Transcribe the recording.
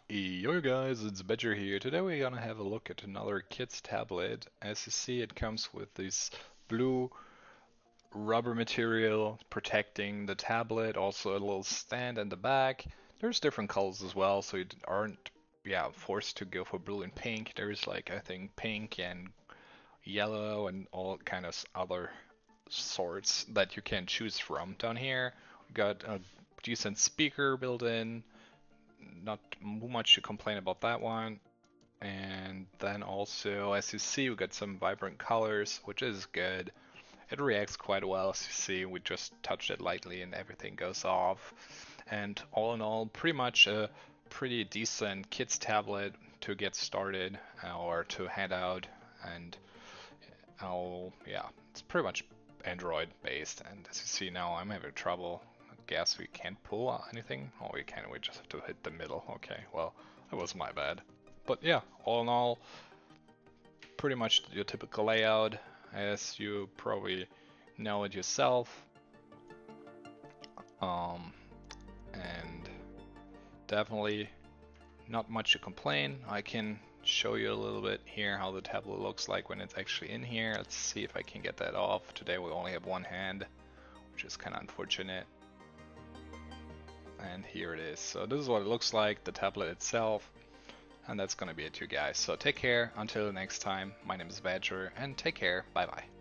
Yo guys, it's Badger here. Today we're gonna have a look at another kid's tablet. As you see, it comes with this blue rubber material protecting the tablet, also a little stand in the back. There's different colors as well, so you aren't forced to go for blue and pink. There's like I think pink and yellow and all kind of other sorts that you can choose from. Down here, we got a decent speaker built in. Not much to complain about that one. And then also, as you see, we got some vibrant colors, which is good. It reacts quite well, as you see. We just touched it lightly and everything goes off. And all in all, pretty much a pretty decent kids tablet to get started or to hand out. And yeah, it's pretty much Android based. And as you see now, I'm having trouble. I guess we can't pull anything. Oh, we can. We just have to hit the middle. Okay, well, that was my bad. But yeah, all in all, pretty much your typical layout, as you probably know it yourself. And definitely not much to complain. I can show you a little bit here how the tablet looks like when it's actually in here. Let's see if I can get that off. Today we only have one hand, which is kind of unfortunate. And here it is. So this is what it looks like, the tablet itself. And that's gonna be it, you guys. So take care until next time. My name is Badger, and take care. Bye bye.